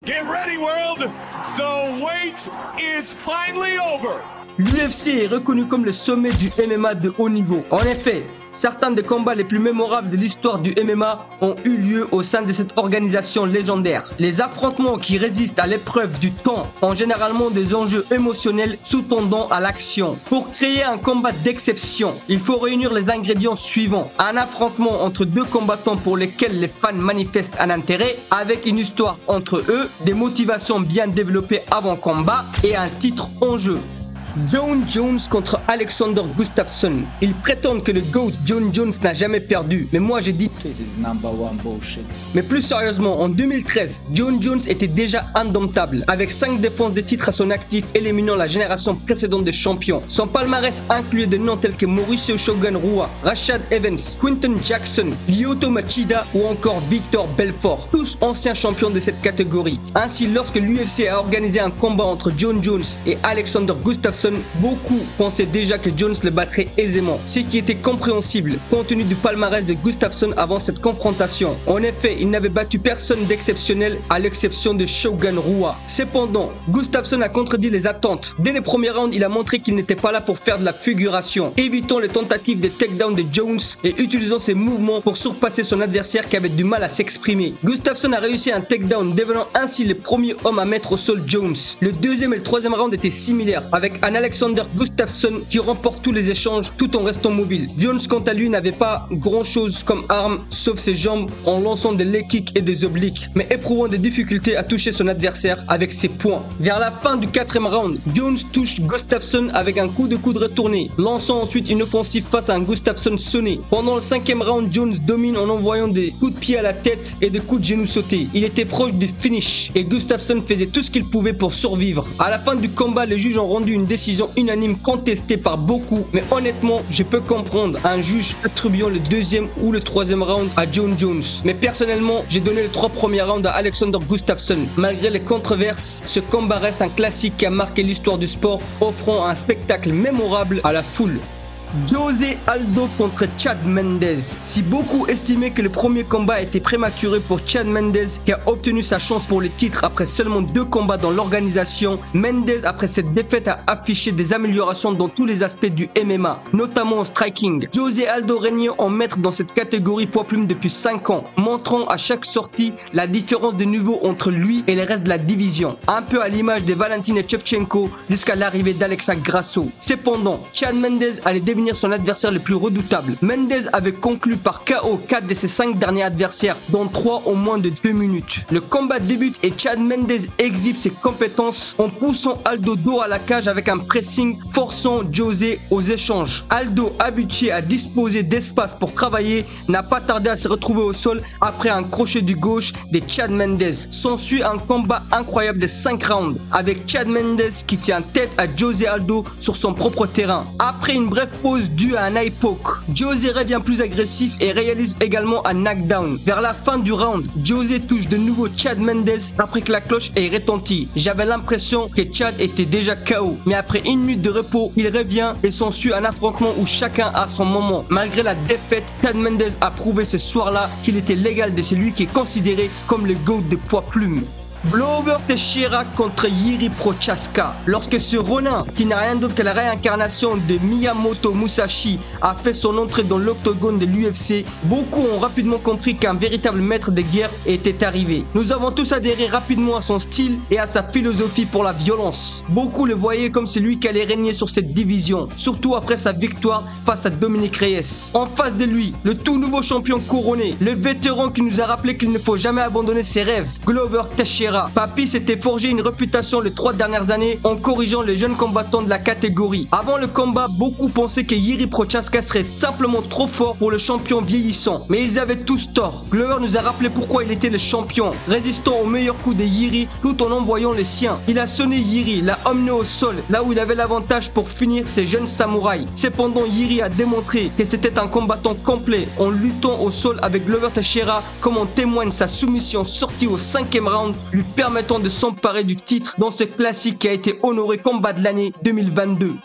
Get ready, world! The wait is finally over! L'UFC est reconnu comme le sommet du MMA de haut niveau. En effet, certains des combats les plus mémorables de l'histoire du MMA ont eu lieu au sein de cette organisation légendaire. Les affrontements qui résistent à l'épreuve du temps ont généralement des enjeux émotionnels sous-tendant à l'action. Pour créer un combat d'exception, il faut réunir les ingrédients suivants. Un affrontement entre deux combattants pour lesquels les fans manifestent un intérêt, avec une histoire entre eux, des motivations bien développées avant combat et un titre en jeu. Jon Jones contre Alexander Gustafsson. Ils prétendent que le GOAT Jon Jones n'a jamais perdu, mais moi j'ai dit This is number one bullshit. Mais plus sérieusement, en 2013, Jon Jones était déjà indomptable, avec 5 défenses de titres à son actif, éliminant la génération précédente de champions. Son palmarès incluait des noms tels que Mauricio Shogun Rua, Rashad Evans, Quinton Jackson, Lyoto Machida ou encore Victor Belfort, tous anciens champions de cette catégorie. Ainsi, lorsque l'UFC a organisé un combat entre Jon Jones et Alexander Gustafsson, beaucoup pensaient déjà que Jones le battrait aisément, ce qui était compréhensible compte tenu du palmarès de Gustafsson avant cette confrontation. En effet, il n'avait battu personne d'exceptionnel à l'exception de Shogun Rua. Cependant, Gustafsson a contredit les attentes. Dès les premiers rounds, il a montré qu'il n'était pas là pour faire de la figuration, évitant les tentatives de takedown de Jones et utilisant ses mouvements pour surpasser son adversaire qui avait du mal à s'exprimer. Gustafsson a réussi un takedown, devenant ainsi le premier homme à mettre au sol Jones. Le deuxième et le troisième round étaient similaires, avec un Alexander Gustafsson qui remporte tous les échanges tout en restant mobile. Jones quant à lui n'avait pas grand chose comme arme sauf ses jambes en lançant des leg kicks et des obliques, mais éprouvant des difficultés à toucher son adversaire avec ses poings. Vers la fin du quatrième round, Jones touche Gustafsson avec un coup de coude retourné, lançant ensuite une offensive face à un Gustafsson sonné. Pendant le cinquième round, Jones domine en envoyant des coups de pied à la tête et des coups de genoux sautés. Il était proche du finish et Gustafsson faisait tout ce qu'il pouvait pour survivre. À la fin du combat, les juges ont rendu une décision unanime contestée par beaucoup, mais honnêtement, je peux comprendre un juge attribuant le deuxième ou le troisième round à Jon Jones. Mais personnellement, j'ai donné les 3 premiers rounds à Alexander Gustafsson. Malgré les controverses, ce combat reste un classique qui a marqué l'histoire du sport, offrant un spectacle mémorable à la foule. José Aldo contre Chad Mendes. Si beaucoup estimaient que le premier combat était prématuré pour Chad Mendes, qui a obtenu sa chance pour le titre après seulement 2 combats dans l'organisation, Mendes après cette défaite a affiché des améliorations dans tous les aspects du MMA, notamment au striking. José Aldo régnait en maître dans cette catégorie poids plume depuis 5 ans, montrant à chaque sortie la différence de niveau entre lui et le reste de la division, un peu à l'image de Valentin Shevchenko jusqu'à l'arrivée d'Alexa Grasso. Cependant, Chad Mendes allait devenir son adversaire le plus redoutable. Mendes avait conclu par KO 4 de ses 5 derniers adversaires, dont 3 en moins de 2 minutes. Le combat débute et Chad Mendes exhibe ses compétences en poussant Aldo dos à la cage avec un pressing, forçant José aux échanges. Aldo, habitué à disposer d'espace pour travailler, n'a pas tardé à se retrouver au sol après un crochet du gauche de Chad Mendes. S'ensuit un combat incroyable de 5 rounds, avec Chad Mendes qui tient tête à José Aldo sur son propre terrain. Après une brève pause due à un eye poke, José revient plus agressif et réalise également un knockdown. Vers la fin du round, José touche de nouveau Chad Mendes après que la cloche ait retenti. J'avais l'impression que Chad était déjà KO, mais après 1 minute de repos, il revient et s'ensuit un affrontement où chacun a son moment. Malgré la défaite, Chad Mendes a prouvé ce soir-là qu'il était l'égal de celui qui est considéré comme le GOAT de poids plume. Glover Teixeira contre Jiri Prochazka. Lorsque ce Ronin, qui n'a rien d'autre que la réincarnation de Miyamoto Musashi, a fait son entrée dans l'octogone de l'UFC, beaucoup ont rapidement compris qu'un véritable maître de guerre était arrivé. Nous avons tous adhéré rapidement à son style et à sa philosophie pour la violence. Beaucoup le voyaient comme celui qui allait régner sur cette division, surtout après sa victoire face à Dominic Reyes. En face de lui, le tout nouveau champion couronné, le vétéran qui nous a rappelé qu'il ne faut jamais abandonner ses rêves, Glover Teixeira. Papi s'était forgé une réputation les 3 dernières années en corrigeant les jeunes combattants de la catégorie. Avant le combat, beaucoup pensaient que Jiri Prochazka serait simplement trop fort pour le champion vieillissant, mais ils avaient tous tort. Glover nous a rappelé pourquoi il était le champion, résistant aux meilleurs coups de Jiri tout en envoyant les siens. Il a sonné Jiri, l'a emmené au sol, là où il avait l'avantage pour finir ses jeunes samouraïs. Cependant, Jiri a démontré que c'était un combattant complet en luttant au sol avec Glover Teixeira, comme en témoigne sa soumission sortie au 5e round, lui permettant de s'emparer du titre dans ce classique qui a été honoré combat de l'année 2022.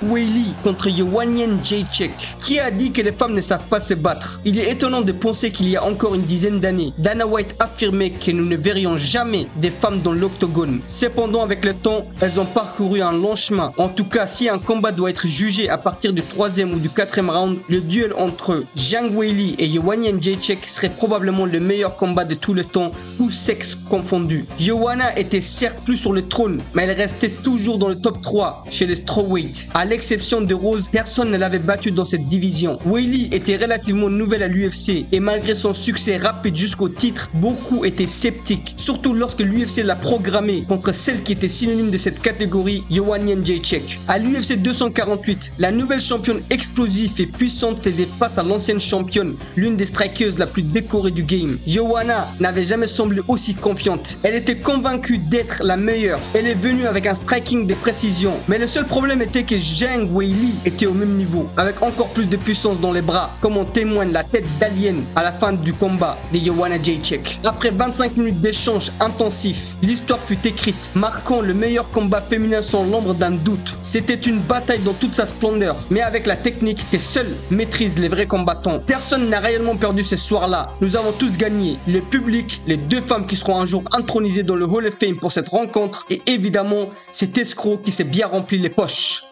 Weili contre Joanna Jędrzejczyk. Qui a dit que les femmes ne savent pas se battre? Il est étonnant de penser qu'il y a encore une dizaine d'années, Dana White affirmait que nous ne verrions jamais des femmes dans l'octogone. Cependant, avec le temps, elles ont parcouru un long chemin. En tout cas, si un combat doit être jugé à partir du 3e ou du 4e round, le duel entre Zhang Weili et Joanna Jędrzejczyk serait probablement le meilleur combat de tout le temps, tous sexes confondus. Joanna était certes plus sur le trône, mais elle restait toujours dans le top 3 chez les strawweight. À l'exception de Rose, personne ne l'avait battue dans cette division. Weili était relativement nouvelle à l'UFC et malgré son succès rapide jusqu'au titre, beaucoup étaient sceptiques, surtout lorsque l'UFC l'a programmée contre celle qui était synonyme de cette catégorie, Joanna Jędrzejczyk. À l'UFC 248, la nouvelle championne explosive et puissante faisait face à l'ancienne championne, l'une des strikeuses la plus décorée du game. Joanna n'avait jamais semblé aussi confiante. Elle était convaincue d'être la meilleure. Elle est venue avec un striking de précision, mais le seul problème était que Zhang Weili était au même niveau, avec encore plus de puissance dans les bras, comme en témoigne la tête d'alien à la fin du combat de Joanna Jędrzejczyk. Après 25 minutes d'échange intensif, l'histoire fut écrite, marquant le meilleur combat féminin sans l'ombre d'un doute. C'était une bataille dans toute sa splendeur, mais avec la technique que seuls maîtrisent les vrais combattants. Personne n'a réellement perdu ce soir-là. Nous avons tous gagné. Le public, les deux femmes qui seront un jour intronisées dans le Hall of Fame pour cette rencontre, et évidemment cet escroc qui s'est bien rempli les poches.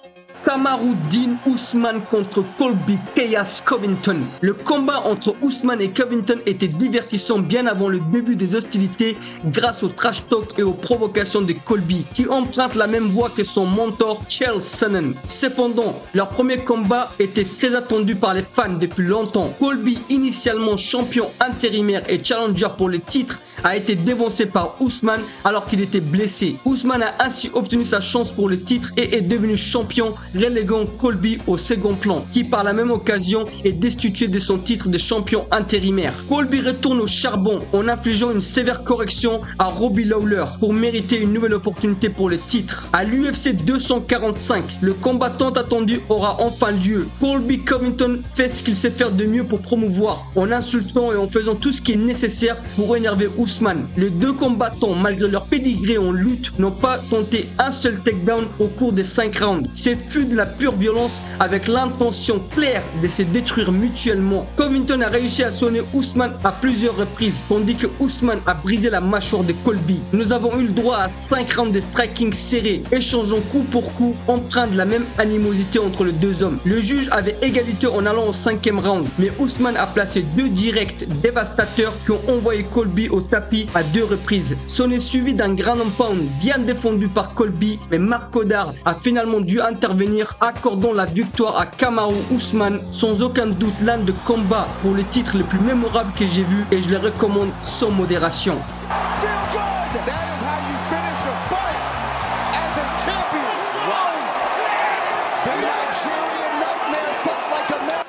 Kamaruddin Usman contre Colby Chaos Covington. Le combat entre Usman et Covington était divertissant bien avant le début des hostilités grâce au trash talk et aux provocations de Colby qui emprunte la même voie que son mentor Chael Sonnen. Cependant, leur premier combat était très attendu par les fans depuis longtemps. Colby, initialement champion intérimaire et challenger pour les titres, a été dévancé par Usman alors qu'il était blessé. Usman a ainsi obtenu sa chance pour le titre et est devenu champion, reléguant Colby au second plan, qui par la même occasion est destitué de son titre de champion intérimaire. Colby retourne au charbon en infligeant une sévère correction à Robbie Lawler pour mériter une nouvelle opportunité pour le titre. À l'UFC 245, le combat tant attendu aura enfin lieu. Colby Covington fait ce qu'il sait faire de mieux pour promouvoir, en insultant et en faisant tout ce qui est nécessaire pour énerver Usman. Les deux combattants, malgré leur pédigré en lutte, n'ont pas tenté un seul takedown au cours des 5 rounds. C'est fut de la pure violence avec l'intention claire de se détruire mutuellement. Covington a réussi à sonner Usman à plusieurs reprises, tandis que Usman a brisé la mâchoire de Colby. Nous avons eu le droit à 5 rounds de striking serrés, échangeant coup pour coup, empreint de la même animosité entre les deux hommes. Le juge avait égalité en allant au 5e round, mais Usman a placé 2 directs dévastateurs qui ont envoyé Colby au tapis à 2 reprises. S'en est suivi d'un ground and pound bien défendu par Colby, mais Marc Goddard a finalement dû intervenir, accordant la victoire à Kamaru Usman. Sans aucun doute l'un des combats pour les titres les plus mémorables que j'ai vu et je les recommande sans modération.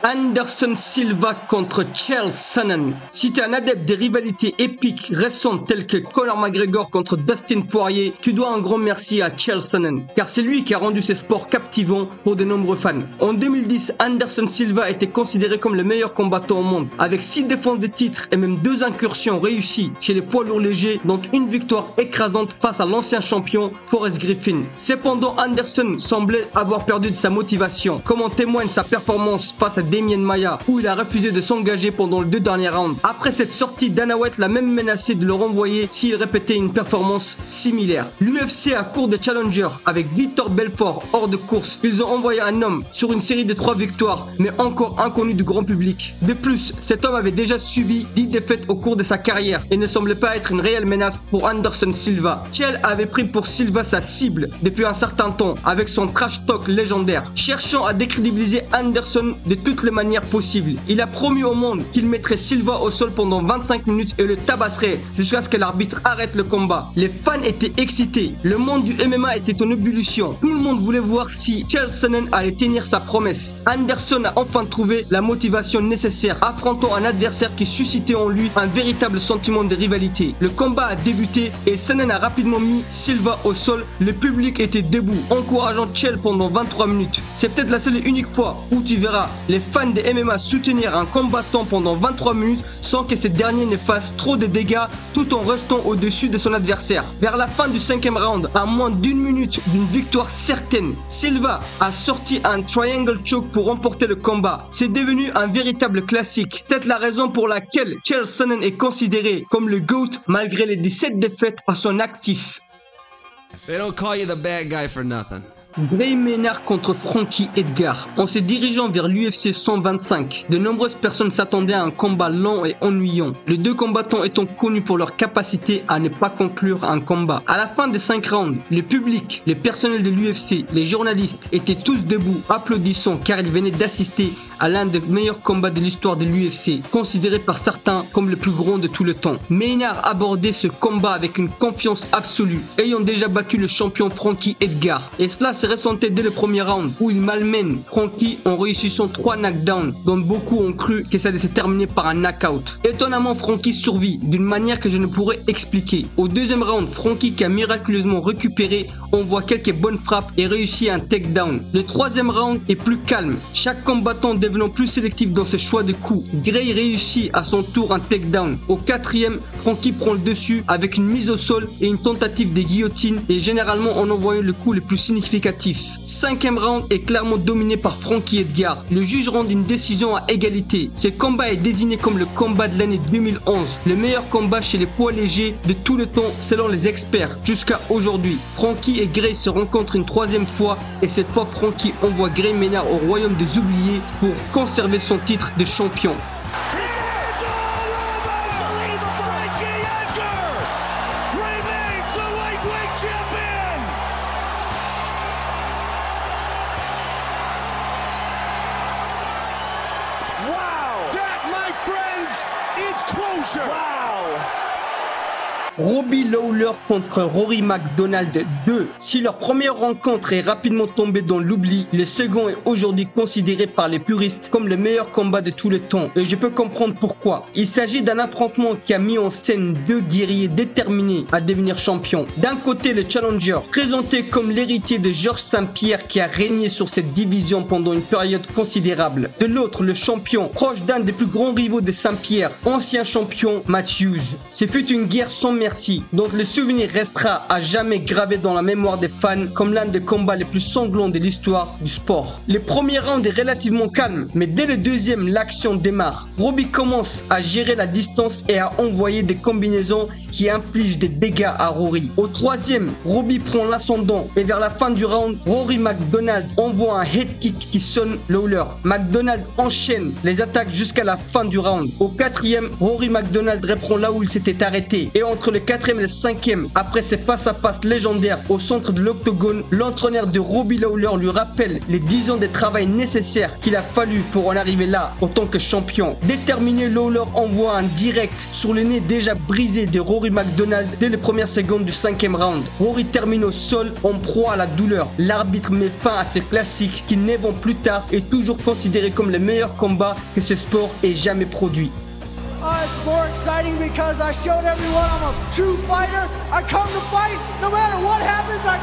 Anderson Silva contre Chael Sonnen. Si tu es un adepte des rivalités épiques récentes telles que Conor McGregor contre Dustin Poirier, tu dois un grand merci à Chael Sonnen, car c'est lui qui a rendu ces sports captivants pour de nombreux fans. En 2010, Anderson Silva était considéré comme le meilleur combattant au monde, avec 6 défenses de titres et même 2 incursions réussies chez les poids lourds légers, dont une victoire écrasante face à l'ancien champion Forrest Griffin. Cependant, Anderson semblait avoir perdu de sa motivation, comme en témoigne sa performance face à Demian Maia, où il a refusé de s'engager pendant les 2 derniers rounds. Après cette sortie, Dana White l'a même menacé de le renvoyer s'il répétait une performance similaire. L'UFC a court de challengers avec Vitor Belfort hors de course. Ils ont envoyé un homme sur une série de 3 victoires, mais encore inconnu du grand public. De plus, cet homme avait déjà subi 10 défaites au cours de sa carrière et ne semblait pas être une réelle menace pour Anderson Silva. Chael avait pris pour Silva sa cible depuis un certain temps avec son trash talk légendaire, cherchant à décrédibiliser Anderson de toutes les manières possibles. Il a promis au monde qu'il mettrait Silva au sol pendant 25 minutes et le tabasserait jusqu'à ce que l'arbitre arrête le combat. Les fans étaient excités. Le monde du MMA était en ébullition. Tout le monde voulait voir si Chael Sonnen allait tenir sa promesse. Anderson a enfin trouvé la motivation nécessaire, affrontant un adversaire qui suscitait en lui un véritable sentiment de rivalité. Le combat a débuté et Sonnen a rapidement mis Silva au sol. Le public était debout, encourageant Chael pendant 23 minutes. C'est peut-être la seule et unique fois où tu verras les fans fans de MMA soutenir un combattant pendant 23 minutes sans que ce dernier ne fasse trop de dégâts tout en restant au-dessus de son adversaire. Vers la fin du 5e round, à moins d'une minute d'une victoire certaine, Silva a sorti un triangle choke pour remporter le combat. C'est devenu un véritable classique. Peut-être la raison pour laquelle Chael Sonnen est considéré comme le GOAT malgré les 17 défaites à son actif. They don't call you the bad guy for nothing. Gray Maynard contre Frankie Edgar. En se dirigeant vers l'UFC 125, de nombreuses personnes s'attendaient à un combat lent et ennuyant, les deux combattants étant connus pour leur capacité à ne pas conclure un combat. À la fin des 5 rounds, le public, le personnel de l'UFC, les journalistes étaient tous debout, applaudissant car ils venaient d'assister à l'un des meilleurs combats de l'histoire de l'UFC, considéré par certains comme le plus grand de tout le temps. Maynard abordait ce combat avec une confiance absolue, ayant déjà battu le champion Frankie Edgar. Et cela se ressentait dès le premier round où il malmène Frankie en réussissant 3 knockdowns dont beaucoup ont cru que ça allait se terminer par un knockout. Étonnamment, Frankie survit d'une manière que je ne pourrais expliquer. Au 2e round, Frankie qui a miraculeusement récupéré envoie quelques bonnes frappes et réussit un takedown. Le 3e round est plus calme, chaque combattant devenant plus sélectif dans ses choix de coups. Gray réussit à son tour un takedown. Au 4e, Frankie prend le dessus avec une mise au sol et une tentative de guillotine et généralement en envoyant le coup le plus significatif. 5e round est clairement dominé par Frankie Edgar. Le juge rend une décision à égalité. Ce combat est désigné comme le combat de l'année 2011, le meilleur combat chez les poids légers de tout le temps selon les experts jusqu'à aujourd'hui. Frankie et Gray se rencontrent une 3e fois et cette fois Frankie envoie Gray Maynard au royaume des oubliés pour conserver son titre de champion. Robbie Lawler contre Rory MacDonald 2. Si leur première rencontre est rapidement tombée dans l'oubli, le second est aujourd'hui considéré par les puristes comme le meilleur combat de tous les temps. Et je peux comprendre pourquoi. Il s'agit d'un affrontement qui a mis en scène deux guerriers déterminés à devenir champions. D'un côté, le challenger, présenté comme l'héritier de Georges St-Pierre qui a régné sur cette division pendant une période considérable. De l'autre, le champion, proche d'un des plus grands rivaux de St-Pierre, ancien champion Matt Hughes. Ce fut une guerre sans merci, dont le souvenir restera à jamais gravé dans la mémoire des fans comme l'un des combats les plus sanglants de l'histoire du sport. Le premier round est relativement calme, mais dès le 2e, l'action démarre. Robbie commence à gérer la distance et à envoyer des combinaisons qui infligent des dégâts à Rory. Au 3e, Robbie prend l'ascendant et vers la fin du round, Rory MacDonald envoie un head kick qui sonne Lawler. MacDonald enchaîne les attaques jusqu'à la fin du round. Au 4e, Rory MacDonald reprend là où il s'était arrêté et entre le 4e et le 5e, après ces face-à-face légendaires au centre de l'octogone, l'entraîneur de Robbie Lawler lui rappelle les 10 ans de travail nécessaires qu'il a fallu pour en arriver là en tant que champion. Déterminé, Lawler envoie un direct sur le nez déjà brisé de Rory MacDonald dès les premières secondes du 5e round. Rory termine au sol en proie à la douleur. L'arbitre met fin à ce classique qui 9 ans plus tard est toujours considéré comme le meilleur combat que ce sport ait jamais produit. It's more exciting because I showed everyone I'm a true fighter. I come to fight. No matter what happens, I